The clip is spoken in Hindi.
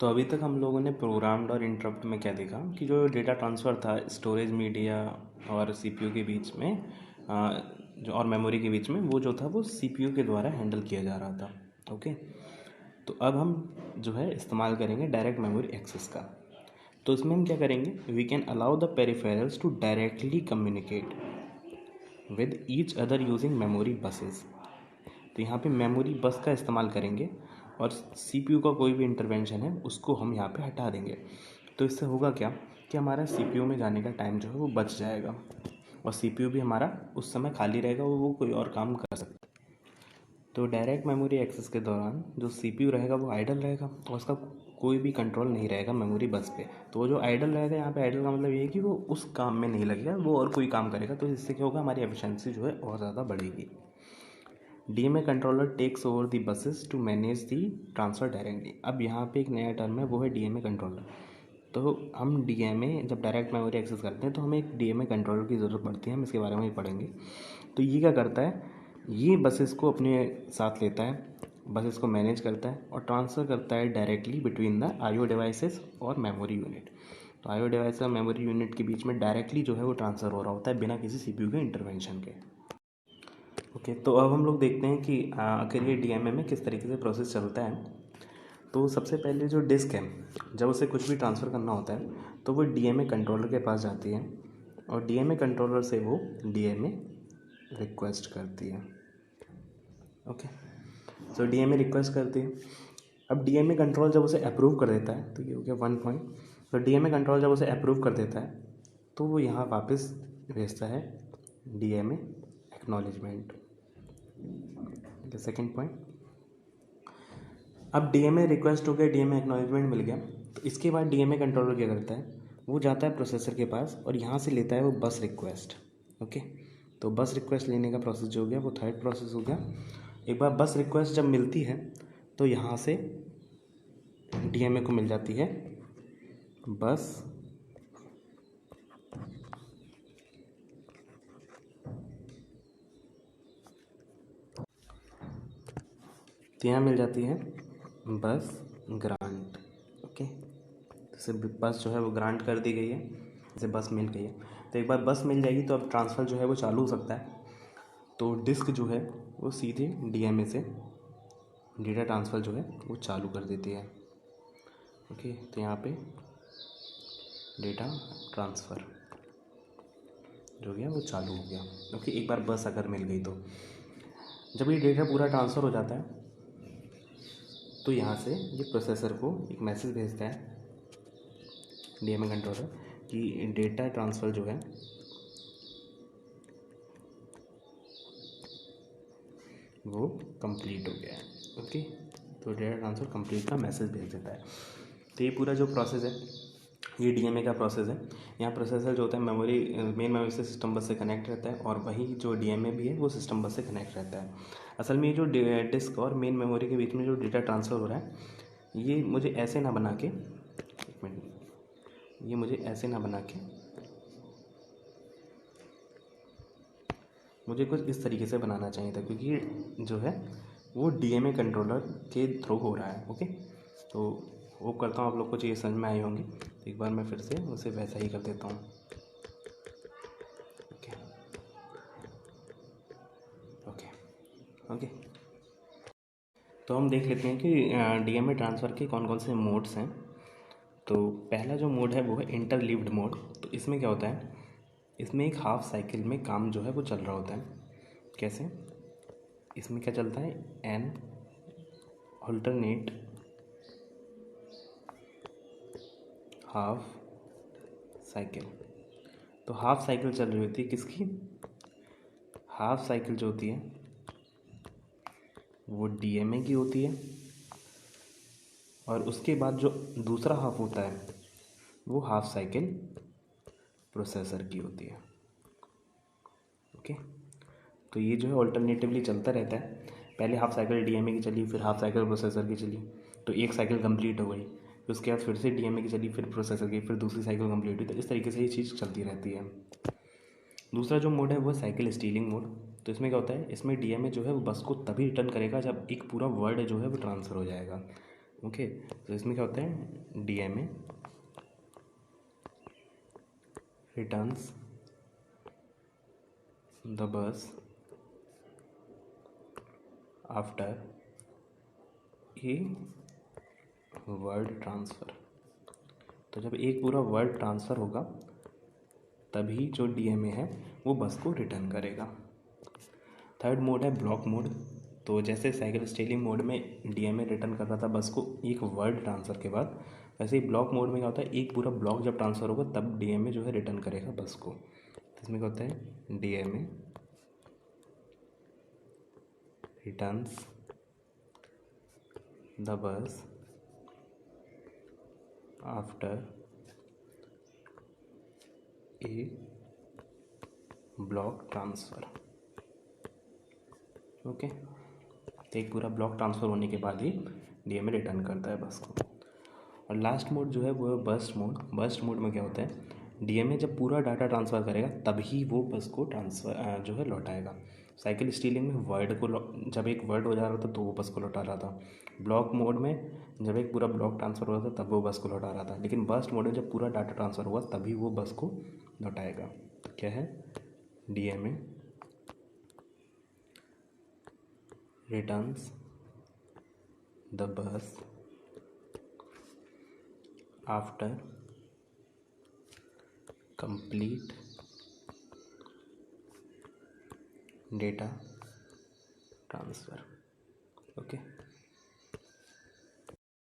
तो अभी तक हम लोगों ने प्रोग्राम्ड और इंटरप्ट में क्या देखा कि जो डेटा ट्रांसफ़र था स्टोरेज मीडिया और सीपीयू के बीच में जो और मेमोरी के बीच में वो जो था वो सीपीयू के द्वारा हैंडल किया जा रहा था। ओके, तो अब हम जो है इस्तेमाल करेंगे डायरेक्ट मेमोरी एक्सेस का। तो इसमें हम क्या करेंगे, we can allow the peripherals to directly communicate with each other using memory buses. तो यहाँ पे मेमोरी बस का इस्तेमाल करेंगे और सीपीयू का कोई भी इंटरवेंशन है उसको हम यहाँ पे हटा देंगे। तो इससे होगा क्या कि हमारा सीपीयू में जाने का टाइम जो है वो बच जाएगा और सीपीयू भी हमारा उस समय खाली रहेगा, वो कोई और काम कर सकता है। तो डायरेक्ट मेमोरी एक्सेस के दौरान जो सीपीयू रहेगा वो आइडल रहेगा और उसका कोई भी कंट्रोल नहीं रहेगा मेमोरी बस पे। तो वो जो आइडल रहेगा, यहाँ पे आइडल का मतलब ये है कि वो उस काम में नहीं लगेगा, वो और कोई काम करेगा। तो इससे क्या होगा, हमारी एफिशिएंसी जो है और ज़्यादा बढ़ेगी। DMA controller takes over the buses to manage the transfer directly. अब यहाँ पे एक नया टर्म है, वो है डीएमए कंट्रोलर। तो हम डीएमए जब डायरेक्ट मेमोरी एक्सेस करते हैं तो हमें एक डीएमए कंट्रोलर की ज़रूरत पड़ती है, हम इसके बारे में ही पढ़ेंगे। तो ये क्या करता है, ये बसेस को अपने साथ लेता है, बसेस को मैनेज करता है और ट्रांसफ़र करता है directly between the IO devices और मेमोरी यूनिट। तो आईओ डिवाइस और मेमोरी यूनिट के बीच में डायरेक्टली जो है वो ट्रांसफ़र हो रहा होता है बिना किसी सीपीयू के इंटरवेंशन के। ओके, तो अब हम लोग देखते हैं कि आखिर ये डीएमए में किस तरीके से प्रोसेस चलता है। तो सबसे पहले जो डिस्क है, जब उसे कुछ भी ट्रांसफ़र करना होता है तो वो डीएमए कंट्रोलर के पास जाती है और डीएमए कंट्रोलर से वो डीएमए रिक्वेस्ट करती है। ओके, सो डीएमए रिक्वेस्ट करती है। अब डीएमए कंट्रोल जब उसे अप्रूव कर देता है, तो ये हो गया 1 पॉइंट। तो डीएमए कंट्रोल जब उसे अप्रूव कर देता है तो वो यहाँ वापस भेजता है डीएमए एक्नॉलेजमेंट। सेकेंड पॉइंट, अब डीएमए रिक्वेस्ट हो गया, डीएमए एक्नॉलेजमेंट मिल गया। तो इसके बाद डीएमए कंट्रोलर क्या करता है, वो जाता है प्रोसेसर के पास और यहाँ से लेता है वो बस रिक्वेस्ट। ओके, तो बस रिक्वेस्ट लेने का प्रोसेस जो हो गया वो थर्ड प्रोसेस हो गया। एक बार बस रिक्वेस्ट जब मिलती है तो यहाँ से डीएमए को मिल जाती है बस तो यहाँ मिल जाती है बस ग्रांट। ओके, जैसे बस जो है वो ग्रांट कर दी गई है, जैसे बस मिल गई है। तो एक बार बस मिल जाएगी तो अब ट्रांसफ़र जो है वो चालू हो सकता है। तो डिस्क जो है वो सीधे डीएमए से डेटा ट्रांसफ़र जो है वो चालू कर देती है। ओके, तो यहाँ पे डेटा ट्रांसफ़र जो गया वो चालू हो गया। ओके, एक बार बस अगर मिल गई तो जब ये डेटा पूरा ट्रांसफ़र हो जाता है तो यहाँ से ये प्रोसेसर को एक मैसेज भेजता है डीएमए कंट्रोलर कि डेटा ट्रांसफ़र जो है वो कंप्लीट हो गया है। ओके, तो डेटा ट्रांसफ़र कंप्लीट का मैसेज भेज देता है। तो ये पूरा जो प्रोसेस है ये डीएमए का प्रोसेस है। यहाँ प्रोसेसर जो होता है मेमोरी मेन मेमोरी से सिस्टम बस से कनेक्ट रहता है और वही जो डीएमए भी है वो सिस्टम बस से कनेक्ट रहता है। असल में ये जो डिस्क और मेन मेमोरी के बीच में जो डेटा ट्रांसफ़र हो रहा है ये मुझे ऐसे ना बना के, एक मिनट, ये मुझे ऐसे ना बना के, मुझे कुछ इस तरीके से बनाना चाहिए था क्योंकि जो है वो डीएमए कंट्रोलर के थ्रू हो रहा है। ओके, तो होप करता हूँ आप लोग को चीज़ें समझ में आई होंगी। तो एक बार मैं फिर से उसे वैसा ही कर देता हूँ। ओके ओके ओके, तो हम देख लेते हैं कि डीएमए ट्रांसफ़र के कौन कौन से मोड्स हैं। तो पहला जो मोड है वो है इंटरलीव्ड मोड। तो इसमें क्या होता है, इसमें एक हाफ साइकिल में काम जो है वो चल रहा होता है। कैसे, इसमें क्या चलता है, एन ऑल्टरनेट हाफ साइकिल। तो हाफ साइकिल चल रही होती है किसकी, हाफ साइकिल जो होती है वो डीएमए की होती है और उसके बाद जो दूसरा हाफ होता है वो हाफ साइकिल प्रोसेसर की होती है। ओके, तो ये जो है ऑल्टरनेटिवली चलता रहता है। पहले हाफ साइकिल डीएमए की चली, फिर हाफ साइकिल प्रोसेसर की चली, तो एक साइकिल कंप्लीट हो गई, फिर उसके बाद फिर से डीएमए की चली, फिर प्रोसेसर की, फिर दूसरी साइकिल कंप्लीट हुई। तो इस तरीके से ये चीज़ चलती रहती है। दूसरा जो मोड है वो साइकिल स्टीलिंग मोड। तो इसमें क्या होता है, इसमें डीएमए जो है वो बस को तभी रिटर्न करेगा जब एक पूरा वर्ड जो है वो ट्रांसफ़र हो जाएगा। ओके, तो इसमें क्या होता है, DMA returns the bus after a word transfer. तो जब एक पूरा वर्ड ट्रांसफ़र होगा तभी जो डीएमए है वो बस को रिटर्न करेगा। थर्ड मोड है ब्लॉक मोड। तो जैसे साइकिल स्टेलिंग मोड में डीएमए रिटर्न कर रहा था बस को एक वर्ड ट्रांसफ़र के बाद, वैसे ही ब्लॉक मोड में क्या होता है, एक पूरा ब्लॉक जब ट्रांसफ़र होगा तब डीएमए जो है रिटर्न करेगा बस को। तो इसमें क्या होता है, DMA returns the bus after a block transfer. Okay, तो एक पूरा ब्लॉक ट्रांसफ़र होने के बाद ही डीएमए रिटर्न करता है बस को। और लास्ट मोड जो है वो है बर्स्ट मोड। बर्स्ट मोड में क्या होता है, डीएमए जब पूरा डाटा ट्रांसफ़र करेगा तभी वो बस को ट्रांसफ़र जो है लौटाएगा। साइकिल स्टीलिंग में वर्ड को जब एक वर्ड हो जा रहा था तो वो बस को लौटा रहा था। ब्लॉक मोड में जब एक पूरा ब्लॉक ट्रांसफ़र हो रहा था तब वो बस को लौटा रहा था। लेकिन बर्स्ट मोड में जब पूरा डाटा ट्रांसफ़र हुआ तभी वो बस को लौटाएगा। तो क्या है, DMA returns the bus after complete data transfer.